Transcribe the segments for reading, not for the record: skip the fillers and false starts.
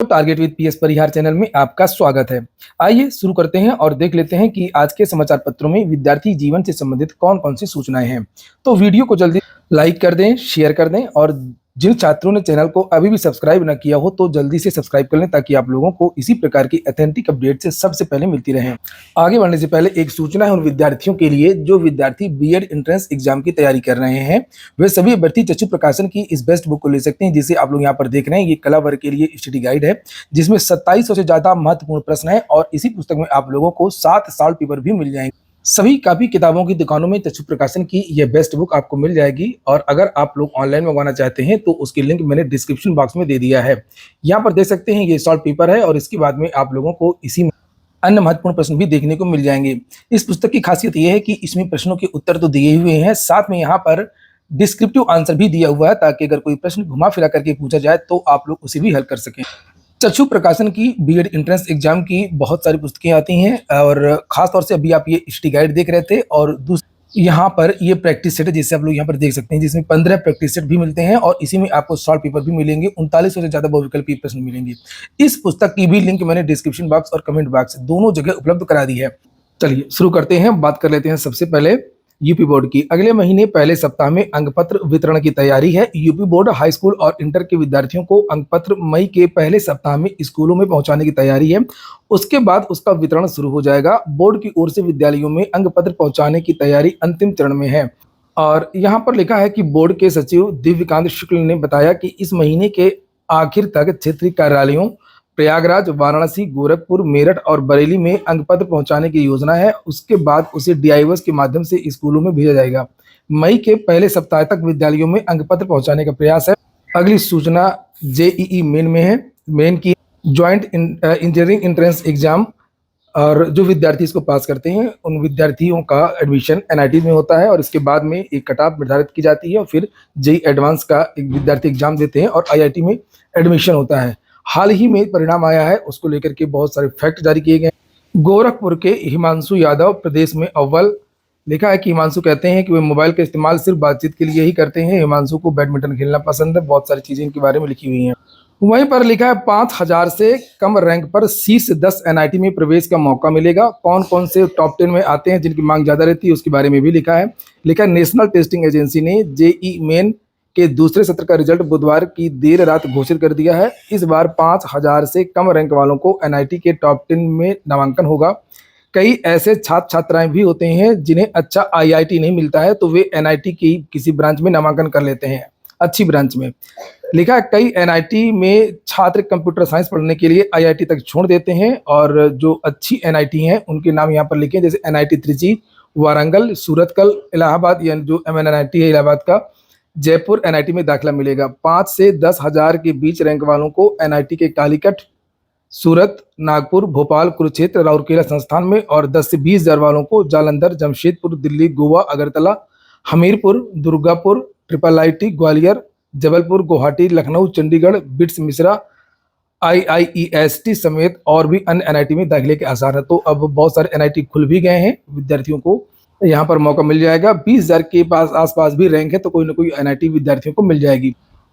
Target with PS Parihar channel में आपका स्वागत है। आइए शुरू करते हैं और देख लेते हैं कि आज के समाचार पत्रों में विद्यार्थी जीवन से संबंधित कौन कौन सी सूचनाएं हैं। तो वीडियो को जल्दी लाइक कर दें, शेयर कर दें और जिन छात्रों ने चैनल को अभी भी सब्सक्राइब न किया हो तो जल्दी से सब्सक्राइब कर लें ताकि आप लोगों को इसी प्रकार की ऑथेंटिक अपडेट से सबसे पहले मिलती रहे। आगे बढ़ने से पहले एक सूचना है उन विद्यार्थियों के लिए जो विद्यार्थी बीएड एंट्रेंस एग्जाम की तैयारी कर रहे हैं। वे सभी अभ्यर्थी चक्षु प्रकाशन की इस बेस्ट बुक को ले सकते हैं जिसे आप लोग यहाँ पर देख रहे हैं। ये कला वर्ग के लिए स्टडी गाइड है जिसमें 2700 से ज्यादा महत्वपूर्ण प्रश्न है और इसी पुस्तक में आप लोगों को 7 सॉल्व पेपर भी मिल जाएंगे। सभी कापी किताबों की दुकानों में चक्षु प्रकाशन की यह बेस्ट बुक आपको मिल जाएगी और अगर आप लोग ऑनलाइन मंगवाना चाहते हैं तो उसकी लिंक मैंने डिस्क्रिप्शन बॉक्स में दे दिया है। यहाँ पर देख सकते हैं ये सॉल्व पेपर है और इसके बाद में आप लोगों को इसी में अन्य महत्वपूर्ण प्रश्न भी देखने को मिल जाएंगे। इस पुस्तक की खासियत यह है कि इसमें प्रश्नों के उत्तर तो दिए हुए हैं, साथ में यहाँ पर डिस्क्रिप्टिव आंसर भी दिया हुआ है ताकि अगर कोई प्रश्न घुमा फिरा करके पूछा जाए तो आप लोग उसे भी हल कर सकें। चक्षु प्रकाशन की बीएड एंट्रेंस एग्जाम की बहुत सारी पुस्तकें आती हैं और खासतौर से अभी आप ये स्टडी गाइड देख रहे थे और यहाँ पर ये प्रैक्टिस सेट है जिसे आप लोग यहाँ पर देख सकते हैं जिसमें 15 प्रैक्टिस सेट भी मिलते हैं और इसी में आपको सॉल्व पेपर भी मिलेंगे। 3900 से ज्यादा बहुविकल्पी प्रश्न मिलेंगे। इस पुस्तक की भी लिंक मैंने डिस्क्रिप्शन बॉक्स और कमेंट बॉक्स दोनों जगह उपलब्ध करा दी है। चलिए शुरू करते हैं। बात कर लेते हैं सबसे पहले यूपी बोर्ड की। अगले महीने पहले सप्ताह में अंकपत्र वितरण की तैयारी है। यूपी बोर्ड हाई स्कूल और इंटर के विद्यार्थियों को अंकपत्र मई के पहले सप्ताह में स्कूलों में पहुंचाने की तैयारी है। उसके बाद उसका वितरण शुरू हो जाएगा। बोर्ड की ओर से विद्यालयों में अंकपत्र पहुंचाने की तैयारी अंतिम चरण में है और यहाँ पर लिखा है कि बोर्ड के सचिव दिव्यकांत शुक्ल ने बताया कि इस महीने के आखिर तक क्षेत्रीय कार्यालयों प्रयागराज, वाराणसी, गोरखपुर, मेरठ और बरेली में अंकपत्र पहुंचाने की योजना है। उसके बाद उसे डीआईओएस के माध्यम से स्कूलों में भेजा जाएगा। मई के पहले सप्ताह तक विद्यालयों में अंकपत्र पहुंचाने का प्रयास है। अगली सूचना जेईई मेन में है। मेन की ज्वाइंट इंजीनियरिंग एंट्रेंस एग्जाम और जो विद्यार्थी इसको पास करते हैं उन विद्यार्थियों का एडमिशन एनआईटी में होता है और इसके बाद में एक कट ऑफ निर्धारित की जाती है और फिर जेईई एडवांस का एक विद्यार्थी एग्जाम देते हैं और आईआईटी में एडमिशन होता है। हाल ही में परिणाम आया है, उसको लेकर के बहुत सारे फैक्ट जारी किए गए। गोरखपुर के हिमांशु यादव प्रदेश में अव्वल। लिखा है कि हिमांशु कहते हैं कि वे मोबाइल का इस्तेमाल सिर्फ बातचीत के लिए ही करते हैं। हिमांशु को बैडमिंटन खेलना पसंद है। बहुत सारी चीजें इनके बारे में लिखी हुई हैं। वहीं पर लिखा है 5000 से कम रैंक पर शीर्ष 10 एनआईटी में प्रवेश का मौका मिलेगा। कौन कौन से टॉप 10 में आते हैं जिनकी मांग ज्यादा रहती है उसके बारे में भी लिखा है। लिखा है नेशनल टेस्टिंग एजेंसी ने जेईई मेन के दूसरे सत्र का रिजल्ट बुधवार की देर रात घोषित कर दिया है। इस बार 5000 से कम रैंक वालों को एनआईटी के टॉप 10 में नामांकन होगा। कई ऐसे छात्र छात्राएं भी होते हैं जिन्हें अच्छा आईआईटी नहीं मिलता है तो वे एनआईटी की किसी ब्रांच में नामांकन कर लेते हैं, अच्छी ब्रांच में। लिखा है कई एनआईटी में छात्र कंप्यूटर साइंस पढ़ने के लिए आईआईटी तक छोड़ देते हैं और जो अच्छी एनआईटी हैं उनके नाम यहाँ पर लिखे जैसे एनआईटी त्रिची, वारंगल, सूरतकल, इलाहाबाद यानी जो एमएनआईटी है इलाहाबाद का, जयपुर एनआईटी में दाखिला मिलेगा। 5 से 10,000 के बीच रैंक वालों को एनआईटी के कालीकट, सूरत, नागपुर, भोपाल, कुरुक्षेत्र, राउरकेला संस्थान में और 10 से 20,000 वालों को Jalandhar, Jamshedpur, Delhi, Goa, Agartala, Hamirpur, Durgapur, triple IT, Gwalior, Jabalpur, Guwahati, Lucknow, Chandigarh, bits, Mishra, IIEST समेत और भी अन्य एनआईटी में दाखिले के आसार है। तो अब बहुत सारे एनआईटी खुल भी गए हैं, विद्यार्थियों को यहाँ पर मौका मिल जाएगा। 20,000 के पास आसपास भी रैंक है तो कोई ना कोई एनआईटी विद्यार्थियों को मिल जाएगी।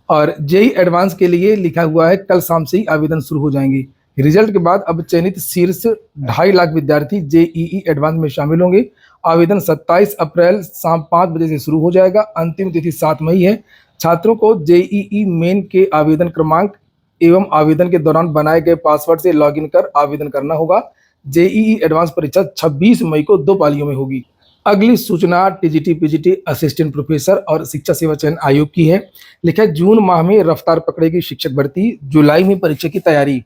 और जेईई एडवांस के लिए लिखा हुआ है कल शाम से ही आवेदन शुरू हो जाएंगे। रिजल्ट के बाद अब चयनित शीर्ष 2.5 लाख विद्यार्थी जेईई एडवांस में शामिल होंगे। आवेदन 27 अप्रैल शाम 5 बजे से शुरू हो जाएगा। अंतिम तिथि 7 मई है। छात्रों को जेईई मेन के आवेदन क्रमांक एवं आवेदन के दौरान बनाए गए पासवर्ड से लॉगिन कर आवेदन करना होगा। जेईई एडवांस परीक्षा 26 मई को 2 पालियों में होगी। अगली सूचना टीजीटी पीजीटी असिस्टेंट प्रोफेसर और शिक्षा सेवा चयन आयोग की है। लिखा है जून माह में रफ्तार पकड़ेगी शिक्षक भर्ती, जुलाई में परीक्षा की तैयारी।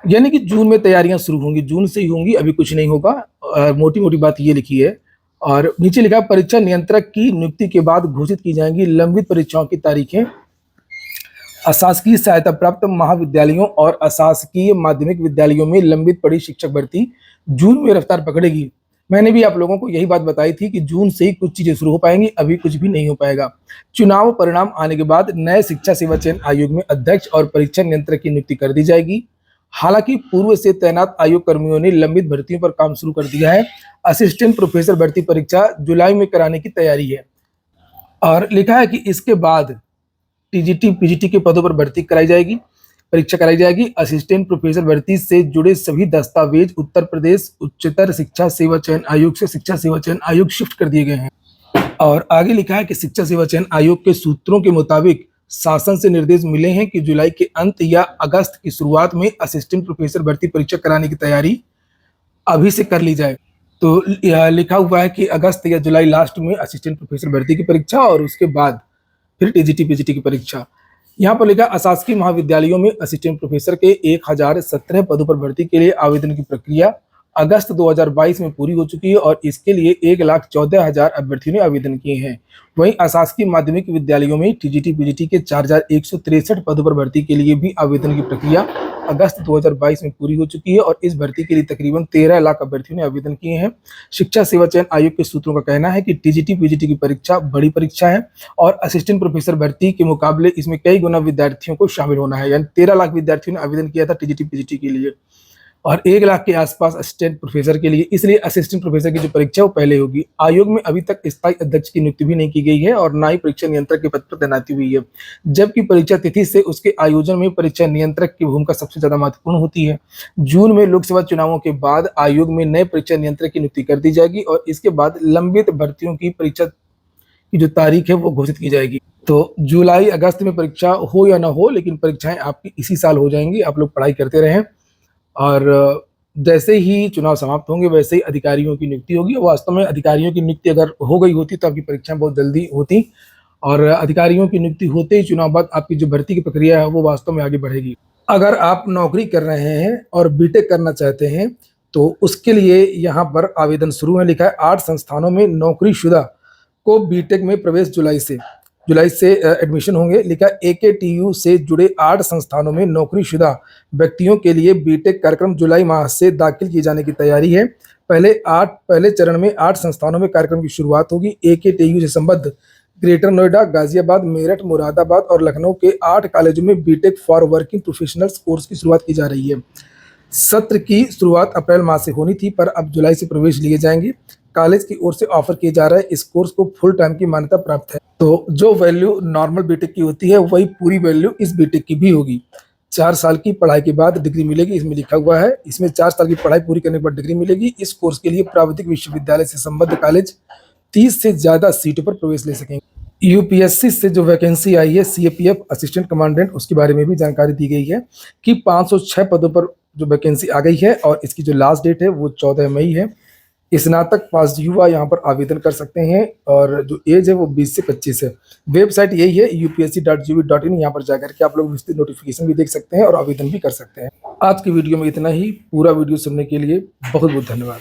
यानी कि जून में तैयारियां शुरू होंगी, जून से ही होंगी, अभी कुछ नहीं होगा। मोटी मोटी बात ये लिखी है और नीचे लिखा है परीक्षा नियंत्रक की नियुक्ति के बाद घोषित की जाएंगी लंबित परीक्षाओं की तारीखें। अशासकीय सहायता प्राप्त महाविद्यालयों और अशासकीय माध्यमिक विद्यालयों में लंबित पड़ी शिक्षक भर्ती जून में रफ्तार पकड़ेगी। मैंने भी आप लोगों को यही बात बताई थी कि जून से ही कुछ चीजें शुरू हो पाएंगी, अभी कुछ भी नहीं हो पाएगा। चुनाव परिणाम आने के बाद नए शिक्षा सेवा चयन आयोग में अध्यक्ष और परीक्षा नियंत्रक की नियुक्ति कर दी जाएगी। हालांकि पूर्व से तैनात आयोग कर्मियों ने लंबित भर्तियों पर काम शुरू कर दिया है। असिस्टेंट प्रोफेसर भर्ती परीक्षा जुलाई में कराने की तैयारी है और लिखा है कि इसके बाद टीजीटी पीजीटी के पदों पर भर्ती कराई जाएगी। परीक्षा कराई जाएगी। असिस्टेंट प्रोफेसर भर्ती से जुड़े सभी दस्तावेज उत्तर प्रदेश उच्चतर शिक्षा सेवा चयन आयोग से शिक्षा सेवा चयन आयोग शिफ्ट कर दिए गए हैं। और आगे लिखा है कि शिक्षा सेवा चयन आयोग के सूत्रों के मुताबिक शासन से निर्देश मिले हैं कि जुलाई के अंत या अगस्त की शुरुआत में असिस्टेंट प्रोफेसर भर्ती परीक्षा कराने की तैयारी अभी से कर ली जाए। तो लिखा हुआ है कि अगस्त या जुलाई लास्ट में असिस्टेंट प्रोफेसर भर्ती की परीक्षा और उसके बाद फिर टीजीटी पीजीटी की परीक्षा। यहाँ पर लिखा अशासकीय महाविद्यालयों में असिस्टेंट प्रोफेसर के 1017 पदों पर भर्ती के लिए आवेदन की प्रक्रिया अगस्त 2022 में पूरी हो चुकी है और इसके लिए 1,14,000 अभ्यर्थियों ने आवेदन किए हैं। वहीं अशासकीय माध्यमिक विद्यालयों में टीजीटी पीजीटी के 4,163 पदों पर भर्ती के लिए भी आवेदन की प्रक्रिया अगस्त 2022 में पूरी हो चुकी है और इस भर्ती के लिए तकरीबन 13 लाख अभ्यर्थियों ने आवेदन किए हैं। शिक्षा सेवा चयन आयोग के सूत्रों का कहना है कि टीजीटी पीजीटी की परीक्षा बड़ी परीक्षा है और असिस्टेंट प्रोफेसर भर्ती के मुकाबले इसमें कई गुना विद्यार्थियों को शामिल होना है। यानी 13 लाख विद्यार्थियों ने आवेदन किया था टीजीटी पीजीटी के लिए और 1 लाख के आसपास असिस्टेंट प्रोफेसर के लिए। इसलिए असिस्टेंट प्रोफेसर की जो परीक्षा वो पहले होगी। आयोग में अभी तक स्थायी अध्यक्ष की नियुक्ति भी नहीं की गई है और ना ही परीक्षा नियंत्रक के पद पर तैनाती हुई है, जबकि परीक्षा तिथि से उसके आयोजन में परीक्षा नियंत्रक की भूमिका सबसे ज्यादा महत्वपूर्ण होती है। जून में लोकसभा चुनावों के बाद आयोग में नए परीक्षा नियंत्रक की नियुक्ति कर दी जाएगी और इसके बाद लंबित भर्तियों की परीक्षा की जो तारीख है वो घोषित की जाएगी। तो जुलाई अगस्त में परीक्षा हो या ना हो, लेकिन परीक्षाएं आपकी इसी साल हो जाएंगी। आप लोग पढ़ाई करते रहें और जैसे ही चुनाव समाप्त होंगे वैसे ही अधिकारियों की नियुक्ति होगी। वास्तव में अधिकारियों की नियुक्ति अगर हो गई होती तो आपकी परीक्षाएं बहुत जल्दी होती और अधिकारियों की नियुक्ति होते ही चुनाव बाद आपकी जो भर्ती की प्रक्रिया है वो वास्तव में आगे बढ़ेगी। अगर आप नौकरी कर रहे हैं और बीटेक करना चाहते हैं तो उसके लिए यहाँ पर आवेदन शुरू है। लिखा है 8 संस्थानों में नौकरीशुदा को बीटेक में प्रवेश जुलाई से एडमिशन होंगे। लिखा एकेटीयू से जुड़े 8 संस्थानों में नौकरीशुदा व्यक्तियों के लिए बीटेक कार्यक्रम जुलाई माह से दाखिल किए जाने की तैयारी है। पहले चरण में 8 संस्थानों में कार्यक्रम की शुरुआत होगी। एकेटीयू से संबद्ध ग्रेटर नोएडा, गाजियाबाद, मेरठ, मुरादाबाद और लखनऊ के 8 कॉलेजों में BTech for working professionals course की शुरुआत की जा रही है। सत्र की शुरुआत अप्रैल माह से होनी थी पर अब जुलाई से प्रवेश लिए जाएंगे। कॉलेज की ओर से ऑफर किए जा रहा है। इस कोर्स को फुल टाइम की मान्यता प्राप्त है। तो जो वैल्यू नॉर्मल बीटेक की होती है वही पूरी वैल्यू इस बीटेक की भी होगी। 4 साल की पढ़ाई के बाद डिग्री मिलेगी, इसमें लिखा हुआ है। इसमें 4 साल की पढ़ाई पूरी करने के बाद डिग्री मिलेगी। इस कोर्स के लिए प्राविधिक विश्वविद्यालय से संबद्ध कॉलेज 30 से ज्यादा सीटों पर प्रवेश ले सकेंगे। यूपीएससी से जो वैकेंसी आई है सीएपीएफ असिस्टेंट कमांडेंट, उसके बारे में भी जानकारी दी गई है कि 506 पदों पर जो वैकेंसी आ गई है और इसकी जो लास्ट डेट है वो 14 मई है। स्नातक पास युवा यहाँ पर आवेदन कर सकते हैं और जो एज है वो 20 से 25 है। वेबसाइट यही है upsc.gov.in। यहाँ पर जाकर के आप लोग विस्तृत नोटिफिकेशन भी देख सकते हैं और आवेदन भी कर सकते हैं। आज की वीडियो में इतना ही। पूरा वीडियो सुनने के लिए बहुत बहुत धन्यवाद।